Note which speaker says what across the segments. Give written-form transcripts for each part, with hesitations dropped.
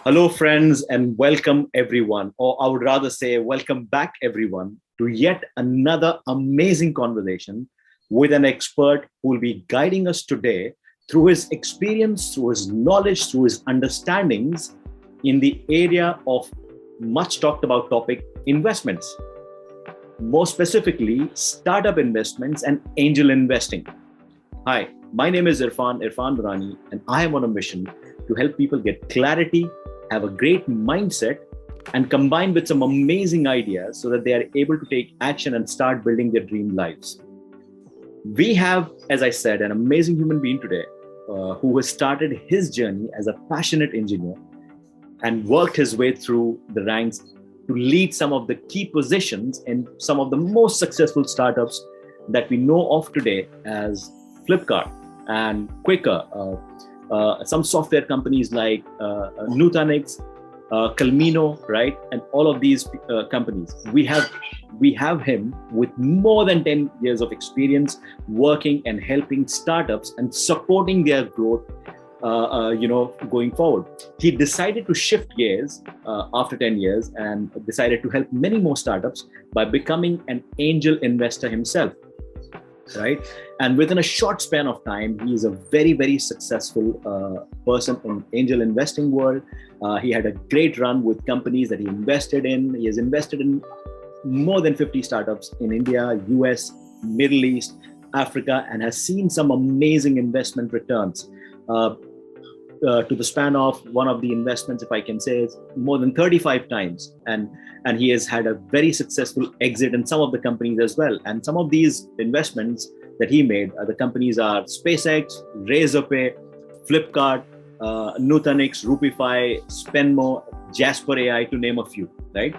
Speaker 1: Hello, friends, and welcome everyone, or I would rather say, welcome back everyone to yet another amazing conversation with an expert who will be guiding us today through his experience, through his knowledge, through his understandings in the area of much talked about topic investments, more specifically, startup investments and angel investing. Hi, my name is Irfan Durrani, and I am on a mission to help people get clarity, have a great mindset, and combine with some amazing ideas so that they are able to take action and start building their dream lives. We have, as I said, an amazing human being today who has started his journey as a passionate engineer and worked his way through the ranks to lead some of the key positions in some of the most successful startups that we know of today as Flipkart and Quikr, some software companies like Nutanix, Clumio, right? And all of these companies. We have him with more than 10 years of experience working and helping startups and supporting their growth, going forward. He decided to shift gears after 10 years and decided to help many more startups by becoming an angel investor himself. Right, and within a short span of time, he is a very, very successful person in angel investing world. He had a great run with companies that he invested in. He has invested in more than 50 startups in India, US, Middle East, Africa, and has seen some amazing investment returns. To the span of one of the investments, if I can say, is more than 35 times. And he has had a very successful exit in some of the companies as well. And some of these investments that he made, the companies are SpaceX, RazorPay, Flipkart, Nutanix, Rupifi, Spenmo, Jasper.ai, to name a few, right?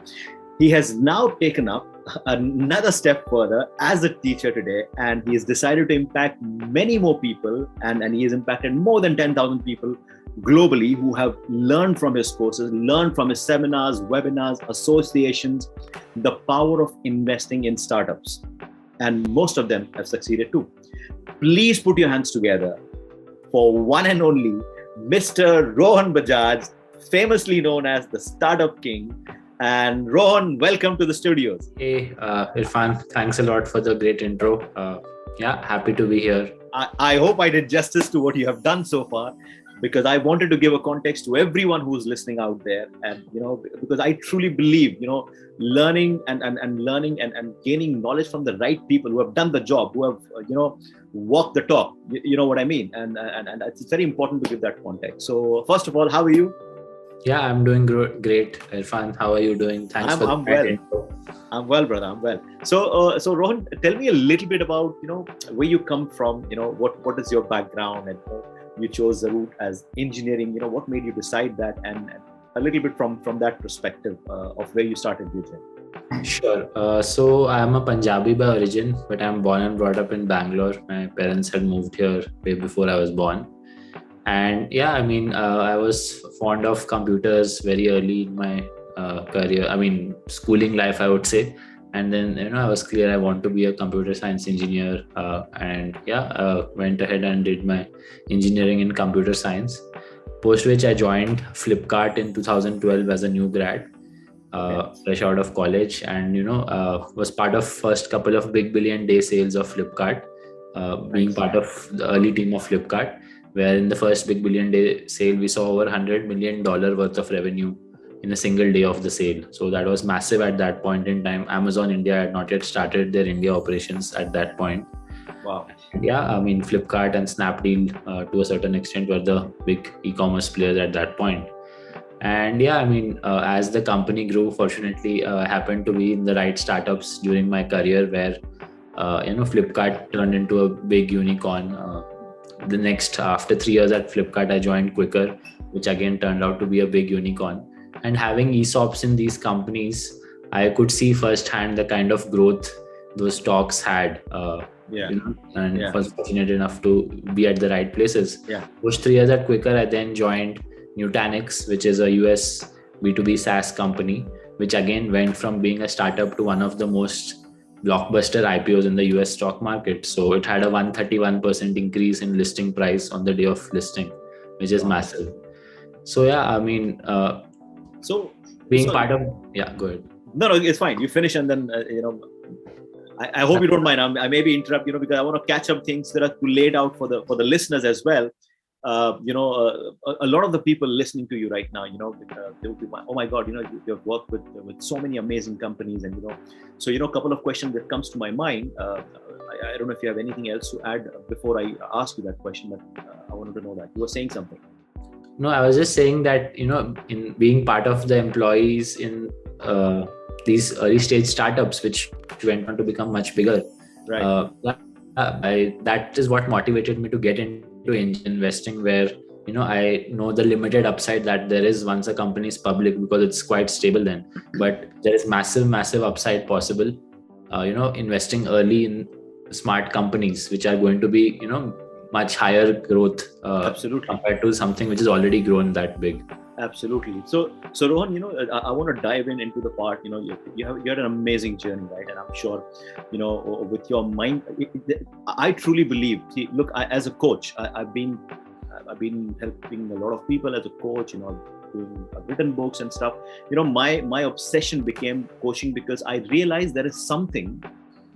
Speaker 1: He has now taken up another step further as a teacher today, and he has decided to impact many more people, and he has impacted more than 10,000 people globally who have learned from his courses, learned from his seminars, webinars, associations, the power of investing in startups. And most of them have succeeded too. Please put your hands together for one and only Mr. Rohan Bajaj, famously known as the Startup King. And Rohan, welcome to the studios.
Speaker 2: Hey, Irfan, thanks a lot for the great intro. Happy to be here.
Speaker 1: I hope I did justice to what you have done so far, because I wanted to give a context to everyone who's listening out there. And, because I truly believe, learning and learning and gaining knowledge from the right people who have done the job, who have, walked the talk, you know what I mean? And it's very important to give that context. So first of all, how are you?
Speaker 2: Yeah, I'm doing great. Irfan, how are you doing? Thanks for
Speaker 1: I'm well. Intro. I'm well, brother. I'm well. So Rohan, tell me a little bit about, where you come from, what is your background, and you chose the route as engineering, what made you decide that, and a little bit from that perspective of where you started your journey.
Speaker 2: Sure. So I'm a Punjabi by origin, but I'm born and brought up in Bangalore. My parents had moved here way before I was born. And I was fond of computers very early in my career. Schooling life, I would say. And then, I was clear I want to be a computer science engineer. Went ahead and did my engineering in computer science. Post which I joined Flipkart in 2012 as a new grad, fresh out of college, and, was part of first couple of big billion day sales of Flipkart, being part of the early team of Flipkart, where in the first big billion day sale, we saw over $100 million worth of revenue in a single day of the sale. So that was massive at that point in time. Amazon India had not yet started their India operations at that point.
Speaker 1: Wow.
Speaker 2: Flipkart and Snapdeal to a certain extent were the big e-commerce players at that point. And as the company grew, fortunately, I happened to be in the right startups during my career where, Flipkart turned into a big unicorn. After 3 years at Flipkart, I joined Quikr, which again turned out to be a big unicorn. And having ESOPs in these companies, I could see firsthand the kind of growth those stocks had. Was fortunate enough to be at the right places. Post 3 years at Quikr, I then joined Nutanix, which is a US B2B SaaS company, which again went from being a startup to one of the most blockbuster IPOs in the US stock market. So it had a 131% increase in listing price on the day of listing, which is massive. So yeah, I mean,
Speaker 1: So
Speaker 2: being part of, yeah, go ahead.
Speaker 1: No, it's fine. You finish and then I hope you don't mind. I maybe interrupt, because I want to catch up things that are laid out for the listeners as well. A lot of the people listening to you right now, they will be, oh my God, you've worked with so many amazing companies, and so a couple of questions that comes to my mind. I don't know if you have anything else to add before I ask you that question, but I wanted to know that you were saying something.
Speaker 2: No, I was just saying that in being part of the employees in these early stage startups, which went on to become much bigger.
Speaker 1: Right.
Speaker 2: That is what motivated me to get into angel investing, where I know the limited upside that there is once a company is public, because it's quite stable then. But there is massive upside possible. Investing early in smart companies, which are going to be much higher growth
Speaker 1: Absolutely,
Speaker 2: compared to something which is already grown that big.
Speaker 1: Absolutely. So Rohan, I want to dive into the part. You had an amazing journey, right? And I'm sure, with your mind, I truly believe. See, look, as a coach, I've been helping a lot of people as a coach. I've written books and stuff. My obsession became coaching, because I realized there is something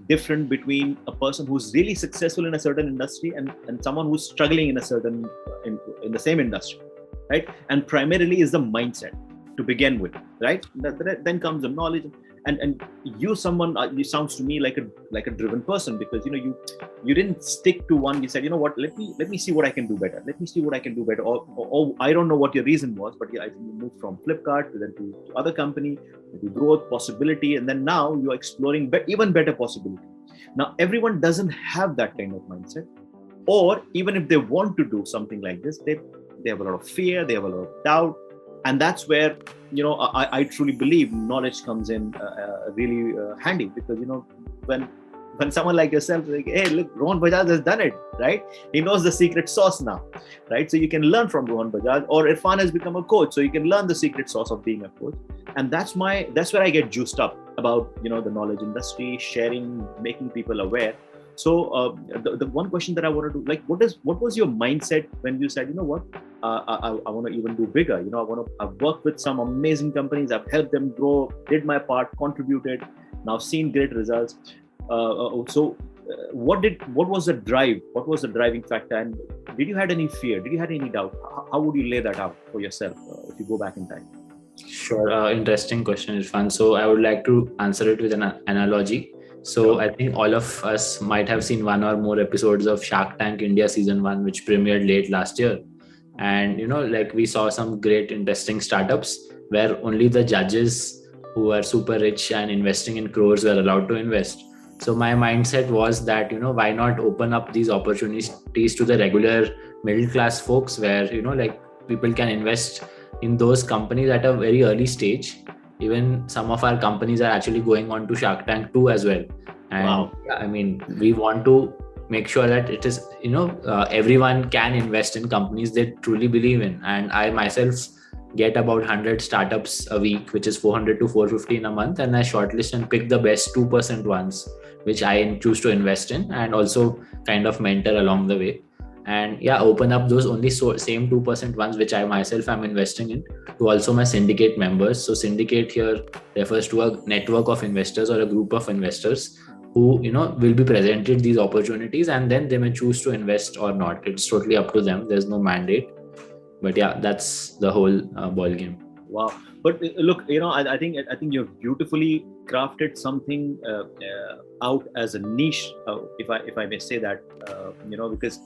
Speaker 1: different between a person who's really successful in a certain industry and someone who's struggling in a certain in the same industry. Right, and primarily is the mindset to begin with, right? Then comes the knowledge, and you sounds to me like a driven person, because you didn't stick to one. You said, what, let me see what I can do better. Let me see what I can do better. Or I don't know what your reason was, but I think you moved from Flipkart to other company, to growth possibility, and then now you're exploring even better possibility. Now everyone doesn't have that kind of mindset, or even if they want to do something like this, they have a lot of fear, they have a lot of doubt, and that's where I truly believe knowledge comes in really handy, because when someone like yourself is like, hey, look, Rohan Bajaj has done it, right? He knows the secret sauce now, right? So you can learn from Rohan Bajaj, or Irfan has become a coach, so you can learn the secret sauce of being a coach, and that's where I get juiced up about the knowledge industry, sharing, making people aware. So the one question that I wanted to, like, what was your mindset when you said, I want to even do bigger? I've worked with some amazing companies, I've helped them grow, did my part, contributed, now seen great results. What was the drive? What was the driving factor? And did you had any fear? Did you had any doubt? How would you lay that out for yourself if you go back in time?
Speaker 2: Sure. Interesting question, Irfan. So I would like to answer it with an analogy. So I think all of us might have seen one or more episodes of Shark Tank India season 1, which premiered late last year. And, we saw some great interesting startups where only the judges who are super rich and investing in crores were allowed to invest. So my mindset was that, why not open up these opportunities to the regular middle class folks, where, people can invest in those companies at a very early stage. Even some of our companies are actually going on to Shark Tank 2 as well. And
Speaker 1: wow.
Speaker 2: We want to make sure that it is, everyone can invest in companies they truly believe in. And I myself get about 100 startups a week, which is 400 to 450 in a month. And I shortlist and pick the best 2% ones, which I choose to invest in, and also kind of mentor along the way. And open up those only same 2% ones which I myself am investing in to also my syndicate members. So syndicate here refers to a network of investors or a group of investors who will be presented these opportunities, and then they may choose to invest or not. It's totally up to them. There's no mandate, but that's the whole ball game.
Speaker 1: Wow. But look, I think you've beautifully crafted something out as a niche, if I may say that, because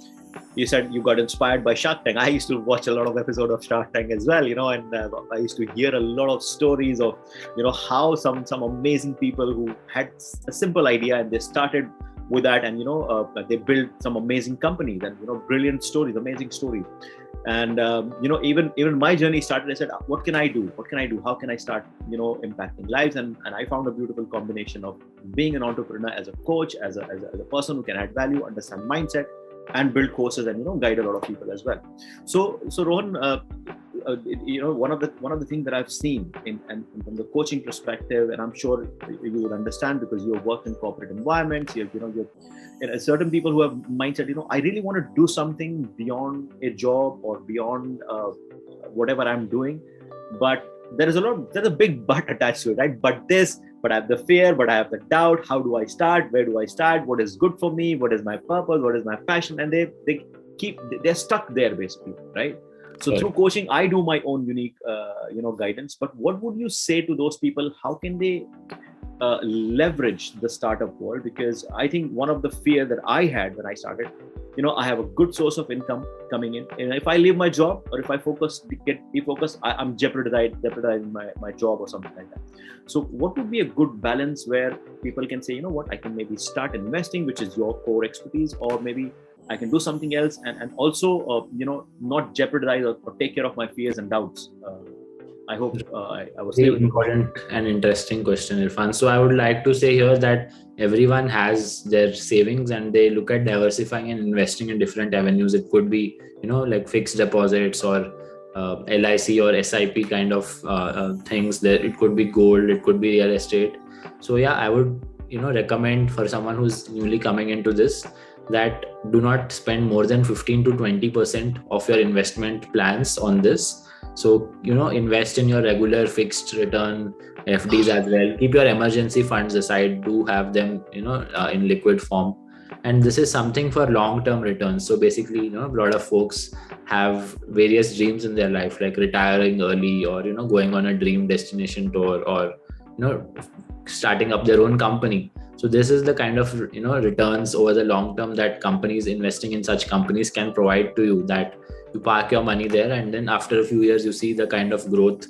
Speaker 1: you said you got inspired by Shark Tank. I used to watch a lot of episodes of Shark Tank as well, and I used to hear a lot of stories of, how some amazing people who had a simple idea and they started with that, and they built some amazing companies, and brilliant stories, amazing stories. And even my journey started. I said, what can I do? How can I start impacting lives? And I found a beautiful combination of being an entrepreneur, as a coach, as a person who can add value, understand mindset, and build courses, and guide a lot of people as well. So Rohan, one of the things that I've seen and from the coaching perspective, and I'm sure you will understand because you've worked in corporate environments. You're certain people who have mindset. I really want to do something beyond a job or beyond whatever I'm doing, but there's a big but attached to it, right? But I have the fear, but I have the doubt. How do I start? Where do I start? What is good for me? What is my purpose? What is my passion? And they're stuck there basically, right? So through coaching, I do my own unique, guidance. But what would you say to those people? How can they leverage the startup world? Because I think one of the fear that I had when I started, I have a good source of income coming in, and if I leave my job or if I get defocused, I'm jeopardizing my job or something like that. So what would be a good balance where people can say, I can maybe start investing, which is your core expertise, or maybe I can do something else and also, not jeopardize or take care of my fears and doubts. I hope I was
Speaker 2: very important and interesting question, Irfan. So I would like to say here that everyone has their savings and they look at diversifying and investing in different avenues. It could be, like fixed deposits or LIC or SIP kind of things. There, it could be gold, it could be real estate. So yeah, I would, recommend for someone who's newly coming into this that do not spend more than 15 to 20% of your investment plans on this. So, invest in your regular fixed return FDs as well. Keep your emergency funds aside. Do have them, in liquid form. And this is something for long-term returns. So basically, a lot of folks have various dreams in their life, like retiring early or, going on a dream destination tour or, starting up their own company. So this is the kind of, returns over the long term that companies investing in such companies can provide to you, that you park your money there and then after a few years you see the kind of growth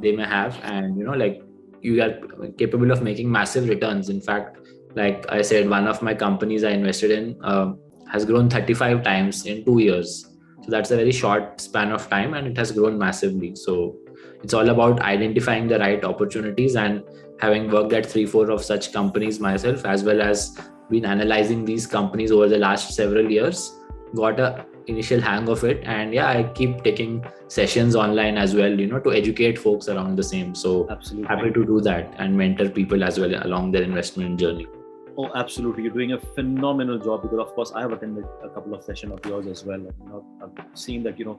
Speaker 2: they may have, and you are capable of making massive returns. In fact, like I said, one of my companies I invested in has grown 35 times in 2 years. So that's a very short span of time and it has grown massively. So it's all about identifying the right opportunities, and having worked at 3-4 of such companies myself, as well as been analyzing these companies over the last several years, got a initial hang of it. And yeah, I keep taking sessions online as well, to educate folks around the same. So
Speaker 1: absolutely
Speaker 2: happy to do that and mentor people as well along their investment journey.
Speaker 1: Oh, absolutely. You're doing a phenomenal job, because of course I have attended a couple of sessions of yours as well. And, I've seen that, you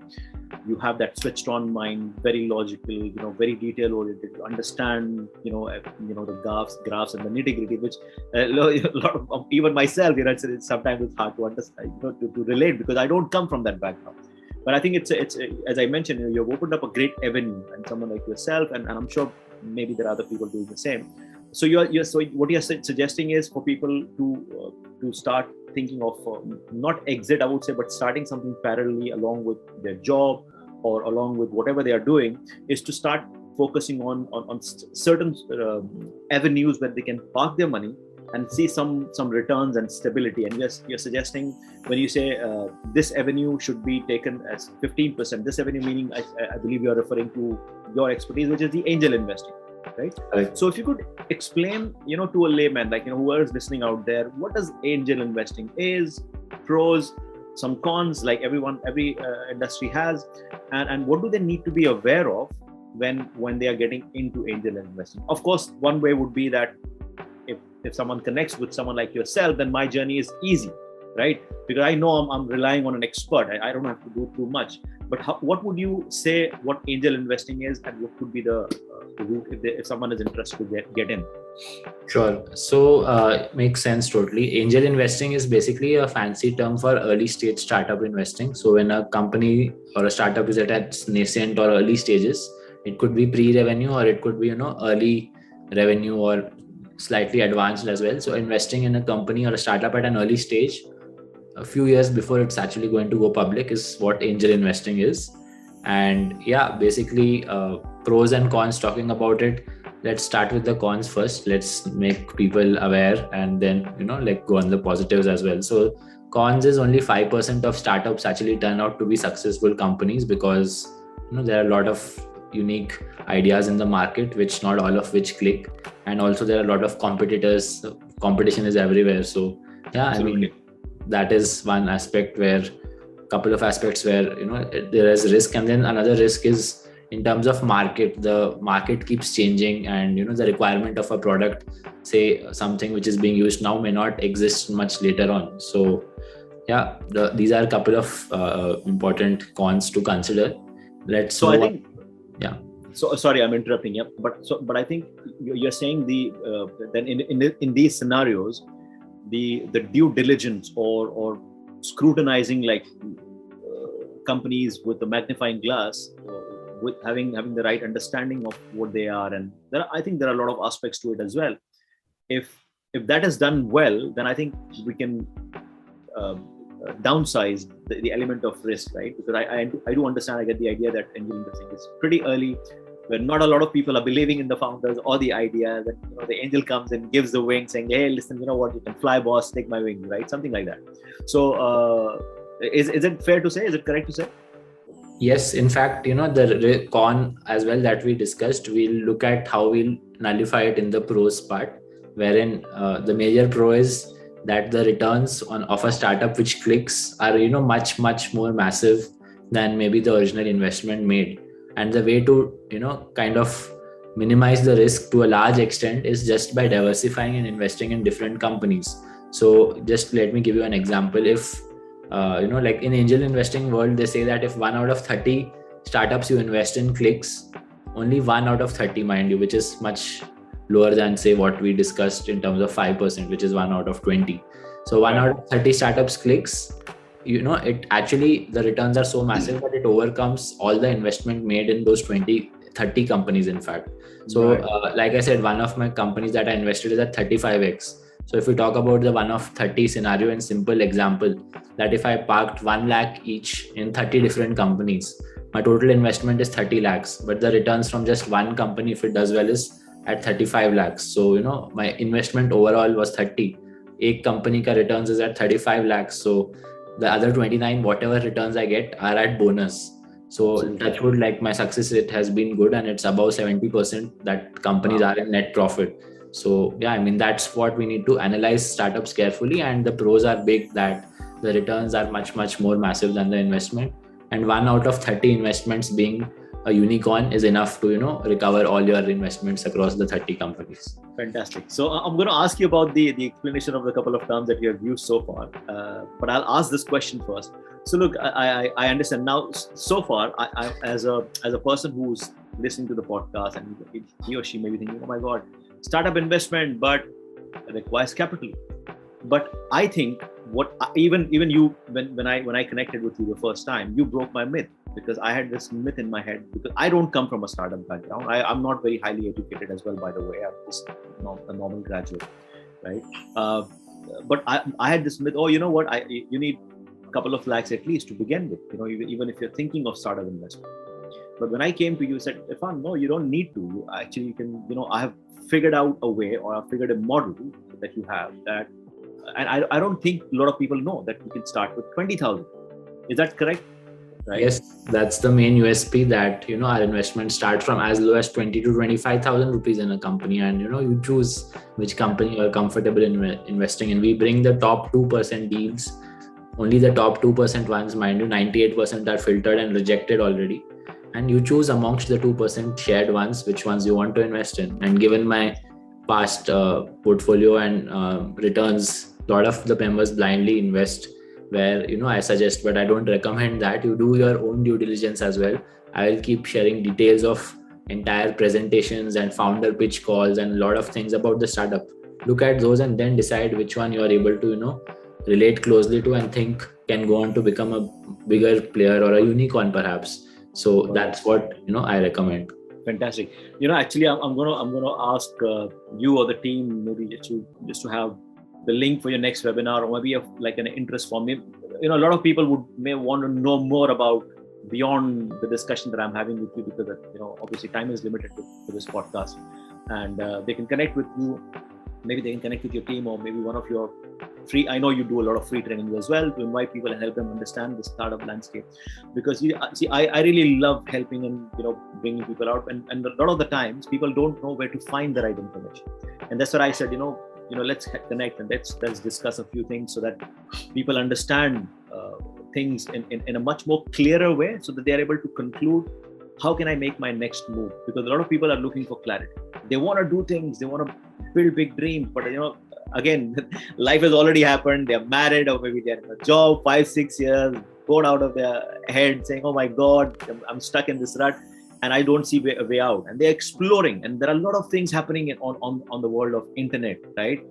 Speaker 1: have that switched on mind, very logical, very detail oriented, to understand, the graphs and the nitty gritty, which a lot of, even myself, sometimes it's hard to understand, to relate, because I don't come from that background. But I think it's as I mentioned, you've opened up a great avenue, and someone like yourself, and I'm sure maybe there are other people doing the same. So so what you're suggesting is for people to start thinking of not exit, I would say, but starting something parallelly along with their job or along with whatever they are doing, is to start focusing on certain avenues where they can park their money and see some returns and stability. And you're suggesting, when you say this avenue should be taken as 15%, this avenue meaning I believe you're referring to your expertise, which is the angel investing. Right. So if you could explain, to a layman, whoever is listening out there, what does angel investing is, pros, some cons, like every industry has, and what do they need to be aware of when they are getting into angel investing? Of course, one way would be that if someone connects with someone like yourself, then my journey is easy, right? Because I know I'm relying on an expert. I don't have to do too much. But what would you say what angel investing is, and what could be the route if someone is interested to get in?
Speaker 2: Sure. So makes sense totally. Angel investing is basically a fancy term for early stage startup investing. So when a company or a startup is at its nascent or early stages, it could be pre-revenue or it could be early revenue or slightly advanced as well. So investing in a company or a startup at an early stage, a few years before it's actually going to go public, is what angel investing is. And yeah, basically pros and cons, talking about it. Let's start with the cons first. Let's make people aware and then go on the positives as well. So cons is only 5% of startups actually turn out to be successful companies, because there are a lot of unique ideas in the market, which not all of which click, and also there are a lot of competitors. Competition is everywhere. So yeah, absolutely. I mean, that is one aspect where couple of aspects where there is risk, and then another risk is in terms of market. The market keeps changing, and the requirement of a product, say something which is being used now, may not exist much later on. So yeah, these are a couple of important cons to consider.
Speaker 1: So sorry, I'm interrupting you, but I think you're saying then in these scenarios, the due diligence or scrutinizing companies with the magnifying glass, with having the right understanding of what they are, and I think there are a lot of aspects to it as well. If that is done well, then I think we can downsize the element of risk, right? Because I do understand, I get the idea that angel investing is pretty early, where not a lot of people are believing in the founders or the idea, that the angel comes and gives the wing, saying, hey, listen, you know what, you can fly, boss, take my wings, right? Something like that. So is it fair to say? Is it correct to say?
Speaker 2: Yes, in fact, the con as well that we discussed, we'll look at how we'll nullify it in the pros part, wherein the major pro is that the returns of a startup which clicks are much more massive than maybe the original investment made. And the way to kind of minimize the risk to a large extent is just by diversifying and investing in different companies. So just let me give you an example. If like in angel investing world, they say that if 1 out of 30 startups you invest in clicks, only 1 out of 30, mind you, which is much lower than say what we discussed in terms of 5%, which is 1 out of 20. So 1 out of 30 startups clicks, it actually, the returns are so massive that it overcomes all the investment made in those 30 companies, in fact. So like I said, one of my companies that I invested is at 35x. So if we talk about the 1 of 30 scenario and simple example, that if I parked 1 lakh each in 30 different companies, my total investment is 30 lakhs, but the returns from just one company, if it does well, is at 35 lakhs. So, my investment overall was 30. Ek company ka returns is at 35 lakhs. So the other 29, whatever returns I get, are at bonus. So touch wood, like my success rate has been good, and it's above 70% that companies are in net profit. So yeah, I mean, that's what we need to analyze startups carefully, and the pros are big, that the returns are much more massive than the investment. And 1 out of 30 investments being a unicorn is enough to recover all your investments across the 30 companies.
Speaker 1: Fantastic. So I'm going to ask you about the explanation of the couple of terms that you have used so far, but I'll ask this question first. So look, I understand now. So far, I as a person who's listening to the podcast, and he or she may be thinking, oh my God, startup investment, but it requires capital. But I think even you, when I connected with you the first time, you broke my myth, because I had this myth in my head, because I don't come from a startup background. I'm not very highly educated as well, by the way. I'm just a normal graduate, right? But I had this myth. Oh, you know what? You need a couple of lakhs at least to begin with. Even if you're thinking of startup investment. But when I came to you, said, Irfan, no, you don't need to. Actually, you can. I have figured out a way, or I've figured a model that you have that. And I don't think a lot of people know that we can start with 20,000. Is that correct? Right?
Speaker 2: Yes, that's the main USP, that our investment starts from as low as 20 to 25,000 rupees in a company, and you choose which company you're comfortable in investing in. We bring the top 2% deals, only the top 2% ones, mind you. 98% are filtered and rejected already, and you choose amongst the 2% shared ones which ones you want to invest in. And given my past portfolio and returns, a lot of the members blindly invest, where I suggest, but I don't recommend that. You do your own due diligence as well. I will keep sharing details of entire presentations and founder pitch calls and a lot of things about the startup. Look at those and then decide which one you are able to relate closely to and think can go on to become a bigger player or a unicorn perhaps. So that's what I recommend.
Speaker 1: Fantastic. Actually, I'm gonna ask you or the team maybe just to have the link for your next webinar, or maybe like an interest for me. A lot of people may want to know more about beyond the discussion that I'm having with you, because obviously time is limited to this podcast, and they can connect with you. Maybe they can connect with your team, or maybe one of your free. I know you do a lot of free training as well to invite people and help them understand the startup landscape, because I really love helping and bringing people out, and a lot of the times people don't know where to find the right information, and that's what I said. Let's connect and let's discuss a few things so that people understand things in a much more clearer way, so that they are able to conclude, how can I make my next move? Because a lot of people are looking for clarity. They want to do things, they want to build big dreams, but again, life has already happened. They're married, or maybe they're in a job 5-6 years, bored out of their head, saying, oh my God, I'm stuck in this rut and I don't see a way out. And they're exploring, and there are a lot of things happening on the world of internet, right?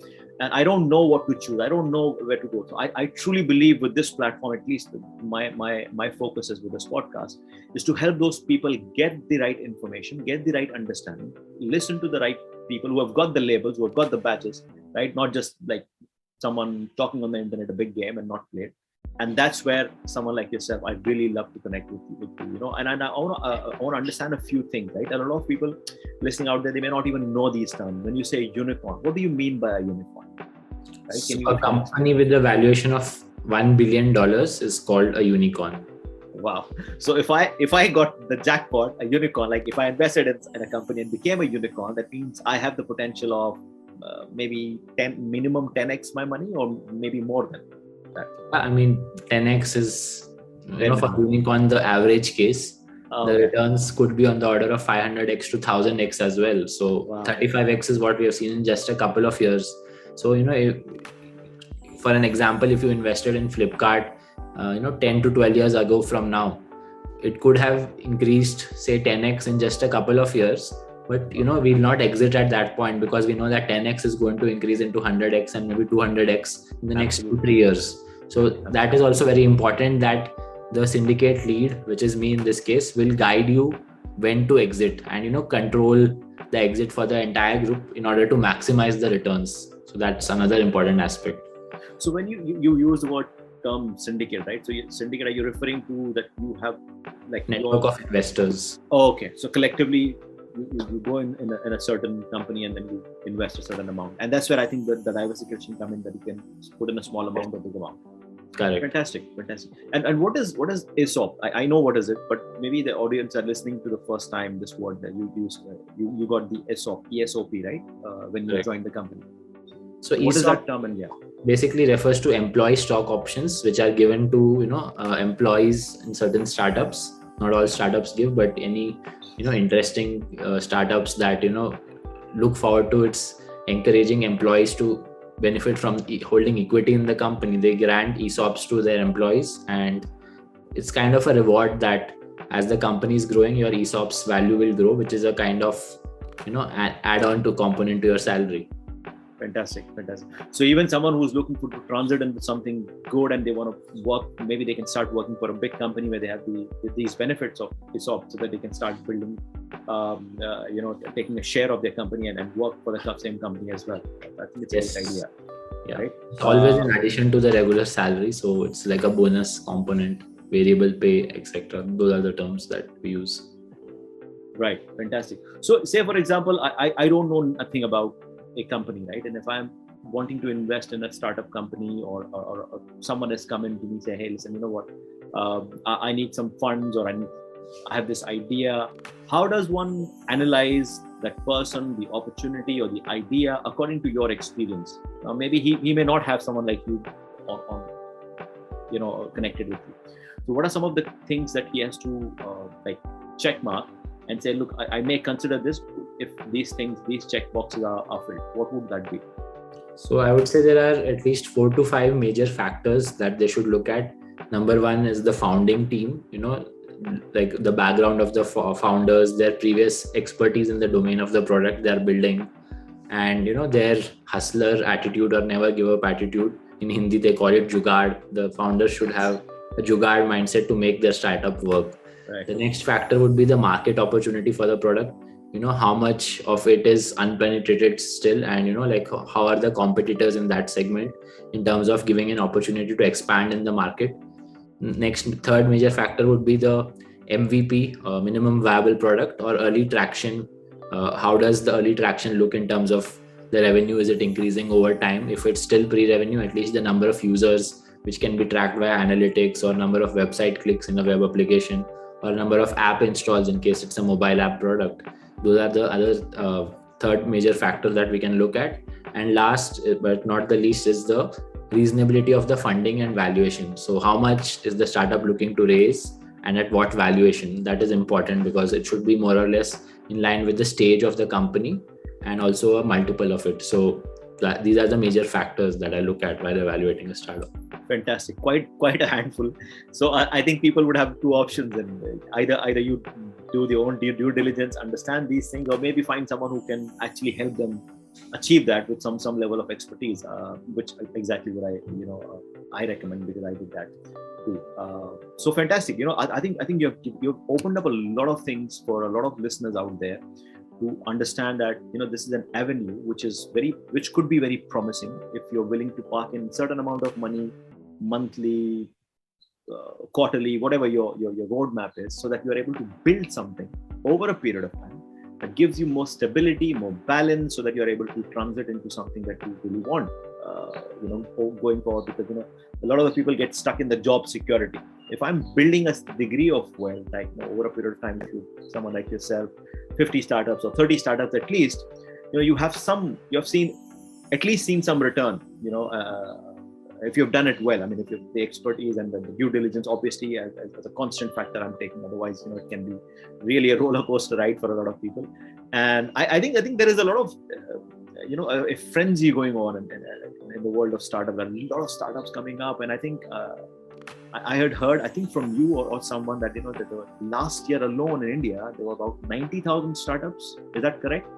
Speaker 1: And I don't know what to choose. I don't know where to go. So I truly believe with this platform, at least my focus is with this podcast, is to help those people get the right information, get the right understanding, listen to the right people who have got the labels, who have got the badges, right? Not just like someone talking on the internet a big game and not play it. And that's where someone like yourself, I really love to connect with you, and I want to understand a few things, right? And a lot of people listening out there, they may not even know these terms. When you say unicorn, what do you mean by a unicorn? Right?
Speaker 2: So a company with a valuation of $1 billion is called a unicorn.
Speaker 1: Wow. So if I got the jackpot, a unicorn, like if I invested in a company and became a unicorn, that means I have the potential of maybe minimum 10x my money, or maybe more than that.
Speaker 2: I mean, 10x is, for unicorn, the average case. The returns could be on the order of 500x to 1000x as well. So 35x is what we have seen in just a couple of years. So, for an example, if you invested in Flipkart, 10 to 12 years ago from now, it could have increased, say 10x in just a couple of years. But, we'll not exit at that point, because we know that 10x is going to increase into 100x and maybe 200x in the next 2-3 years. So that is also very important, that the syndicate lead, which is me in this case, will guide you when to exit and, control the exit for the entire group in order to maximize the returns. So that's another important aspect.
Speaker 1: So when you use the word term syndicate, right? So syndicate, are you referring to that you have like
Speaker 2: network of investors?
Speaker 1: Oh, okay. So collectively, you go in a certain company and then you invest a certain amount. And that's where I think the diversification come in, that you can put in a small amount or big amount.
Speaker 2: Correct.
Speaker 1: Fantastic. And what is ESOP? I know what is it, but maybe the audience are listening to the first time this word that you used. You got the ESOP, right? When you joined the company.
Speaker 2: So
Speaker 1: what is that term? And
Speaker 2: basically refers to employee stock options, which are given to employees in certain startups. Not all startups give, but any interesting startups that look forward to its encouraging employees to benefit from holding equity in the company. They grant ESOPs to their employees, and it's kind of a reward that as the company is growing, your ESOPs value will grow, which is a kind of add-on to component to your salary.
Speaker 1: Fantastic. So even someone who's looking to transit into something good and they want to work, maybe they can start working for a big company where they have these benefits of ESOP, so that they can start building, taking a share of their company and work for the same company as well. I think it's a great idea.
Speaker 2: Yeah.
Speaker 1: Right?
Speaker 2: It's always in addition to the regular salary. So it's like a bonus component, variable pay, etc. Those are the terms that we use.
Speaker 1: Right. Fantastic. So say, for example, I don't know nothing about a company, right? And if I'm wanting to invest in a startup company, or someone has come in to me, say, hey, listen, you know what, I need some funds, or I have this idea. How does one analyze that person, the opportunity or the idea according to your experience? Maybe he may not have someone like you on connected with you. So what are some of the things that he has to check mark and say, look, I may consider this if these check boxes are filled? What would that be?
Speaker 2: So I would say there are at least 4 to 5 major factors that they should look at. Number one is the founding team, like the background of the founders, their previous expertise in the domain of the product they are building, and their hustler attitude or never give up attitude. In Hindi, they call it jugaad. The founders should have a jugaad mindset to make their startup work.
Speaker 1: Right.
Speaker 2: The next factor would be the market opportunity for the product. How much of it is unpenetrated still, and how are the competitors in that segment in terms of giving an opportunity to expand in the market. Third major factor would be the MVP, minimum viable product, or early traction. How does the early traction look in terms of the revenue? Is it increasing over time? If it's still pre-revenue, at least the number of users, which can be tracked via analytics, or number of website clicks in a web application, or number of app installs in case it's a mobile app product. Those are the other third major factor that we can look at. And last but not the least is the reasonability of the funding and valuation. So how much is the startup looking to raise and at what valuation? That is important because it should be more or less in line with the stage of the company and also a multiple of it. So these are the major factors that I look at while evaluating a startup.
Speaker 1: Fantastic. Quite a handful. So I think people would have two options, and either you do the own due diligence, understand these things, or maybe find someone who can actually help them achieve that with some level of expertise, which exactly what I recommend, because I did that too. So fantastic. I think you've opened up a lot of things for a lot of listeners out there to understand that this is an avenue which could be very promising if you're willing to park in certain amount of money monthly, quarterly, whatever your roadmap is, so that you are able to build something over a period of time that gives you more stability, more balance, so that you're able to transit into something that you really want, going forward. Because a lot of the people get stuck in the job security. If I'm building a degree of wealth, like over a period of time, if someone like yourself, 50 startups or 30 startups at least, you have at least seen some return. If you've done it well. I mean, if the expertise and the due diligence, obviously, as a constant factor I'm taking. Otherwise, it can be really a roller coaster ride for a lot of people. And I think there is a lot of a frenzy going on in the world of startups. There are a lot of startups coming up, and I think I had heard, I think from you or someone, that that the last year alone in India there were about 90,000 startups. Is that correct?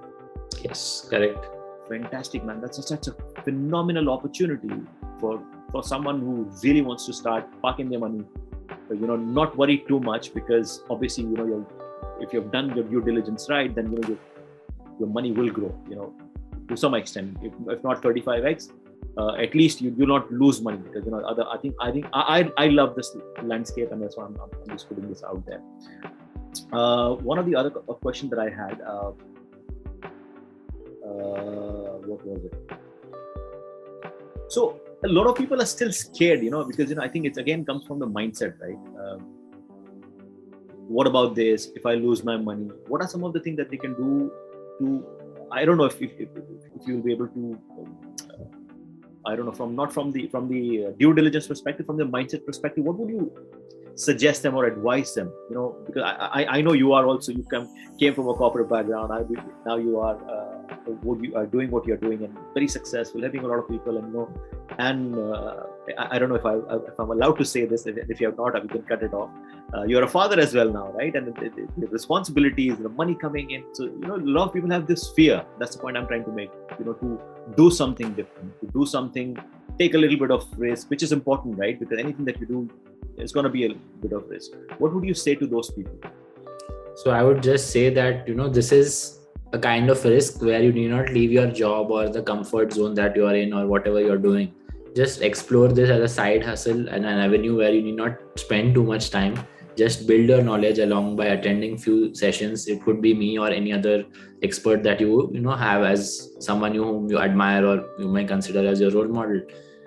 Speaker 2: Yes, correct.
Speaker 1: Fantastic, man. That's such a phenomenal opportunity for someone who really wants to start parking their money, not worry too much, because obviously if you've done your due diligence right, then your money will grow, to some extent, if not 35x. At least you do not lose money, because I love this landscape, and that's why I'm just putting this out there. One of the other questions that I had, what was it? So a lot of people are still scared, because I think it's again comes from the mindset, right? What about this? If I lose my money, what are some of the things that they can do to? I don't know if you'll be able to. I don't know, not from the due diligence perspective, from the mindset perspective, what would you suggest them or advise them? Because I know you are also, came from a corporate background. Now you are doing what you're doing, and very successful, helping a lot of people, and I don't know if I'm allowed to say this. If you have not, we can cut it off. You're a father as well now, right? And the responsibilities, the money coming in. So a lot of people have this fear. That's the point I'm trying to make. To do something different, to do something, take a little bit of risk, which is important, right? Because anything that you do is going to be a bit of risk. What would you say to those people?
Speaker 2: So I would just say that this is a kind of risk where you need not leave your job or the comfort zone that you are in or whatever you're doing. Just explore this as a side hustle and an avenue where you need not spend too much time. Just build your knowledge along by attending few sessions. It could be me or any other expert that you have as someone whom you admire or you may consider as your role model,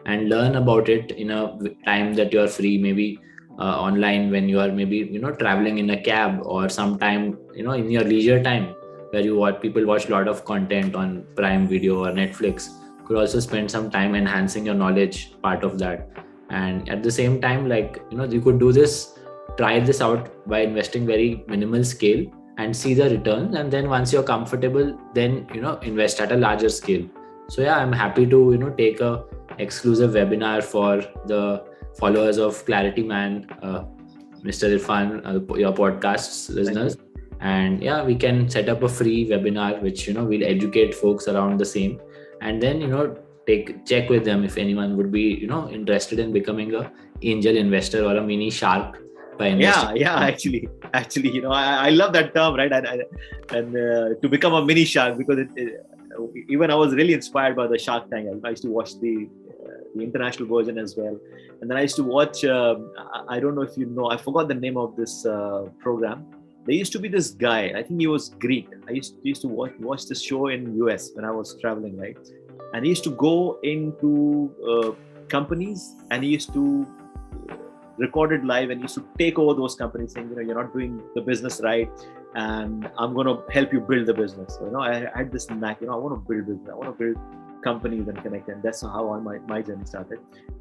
Speaker 2: and learn about it in a time that you are free, maybe online when you are maybe traveling in a cab, or sometime in your leisure time where people watch a lot of content on Prime Video or Netflix. Could also spend some time enhancing your knowledge part of that. And at the same time, you could do this, try this out by investing very minimal scale and see the returns. And then once you're comfortable, then invest at a larger scale. So yeah, I'm happy to take a exclusive webinar for the followers of Clarity Man, Mr. Irfan, your podcast's listeners. And yeah, we can set up a free webinar which will educate folks around the same, and then check with them if anyone would be interested in becoming a angel investor or a mini shark by investing.
Speaker 1: Actually, I love that term, right? And to become a mini shark, because even I was really inspired by the Shark Tank. I used to watch the international version as well, and then I used to watch. I don't know if you know. I forgot the name of this program. There used to be this guy. I think he was Greek. I used to watch this show in US when I was traveling, right? And he used to go into companies, and he used to record it live, and he used to take over those companies, saying, you're not doing the business right, and I'm going to help you build the business. So, I had this knack. I want to build business. I want to build companies and connect them. That's how my journey started.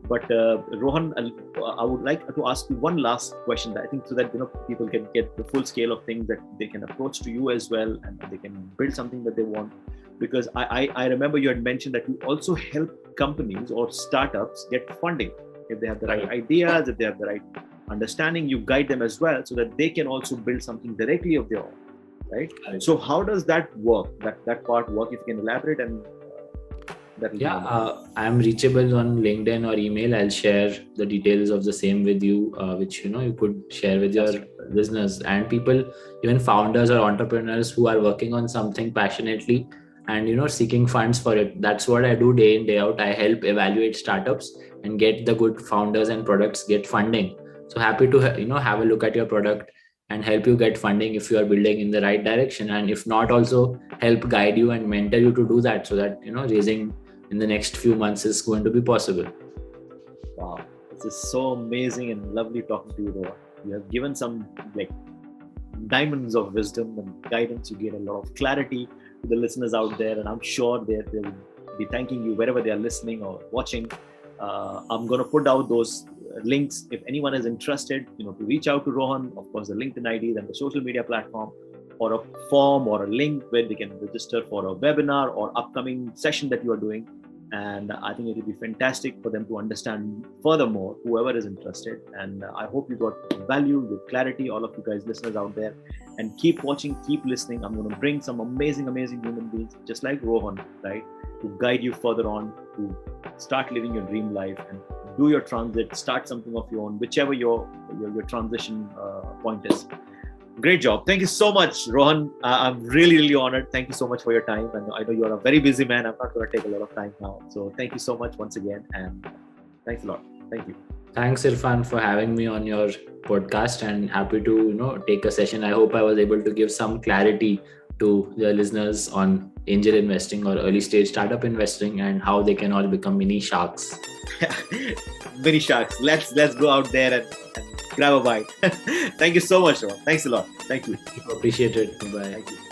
Speaker 1: But Rohan, I would like to ask you one last question, that I think, so that people can get the full scale of things that they can approach to you as well, and they can build something that they want. Because I remember you had mentioned that you also help companies or startups get funding. If they have the right ideas, if they have the right understanding, you guide them as well, so that they can also build something directly of their own, right? So how does that work? That part work? If you can elaborate, and
Speaker 2: I'm reachable on LinkedIn or email. I'll share the details of the same with you, which you could share with your business and people, even founders or entrepreneurs who are working on something passionately and seeking funds for it. That's what I do day in, day out. I help evaluate startups and get the good founders and products get funding. So happy to have a look at your product and help you get funding if you are building in the right direction, and if not, also help guide you and mentor you to do that, so that raising in the next few months is going to be possible.
Speaker 1: Wow, this is so amazing and lovely talking to you, Rohan. You have given some diamonds of wisdom and guidance. You gave a lot of clarity to the listeners out there, and I'm sure they will be thanking you wherever they are listening or watching. I'm going to put out those links if anyone is interested, to reach out to Rohan. Of course, the LinkedIn ID and the social media platform, or a form or a link where they can register for a webinar or upcoming session that you are doing. And I think it will be fantastic for them to understand furthermore, whoever is interested. And I hope you got value, your clarity, all of you guys, listeners out there. And keep watching, keep listening. I'm going to bring some amazing human beings, just like Rohan, right, to guide you further on to start living your dream life and do your transit, start something of your own, whichever your transition point is. Great job. Thank you so much, Rohan. I'm really honored. Thank you so much for your time. And I know you're a very busy man. I'm not going to take a lot of time now. So thank you so much once again. And thanks a lot. Thank you.
Speaker 2: Thanks, Irfan, for having me on your podcast, and happy to take a session. I hope I was able to give some clarity to the listeners on angel investing or early stage startup investing, and how they can all become mini sharks.
Speaker 1: Mini sharks. Let's go out there and grab a bite. Thank you so much, Rohan. Thanks a lot. Thank you.
Speaker 2: Appreciate it. Bye.
Speaker 1: Thank you.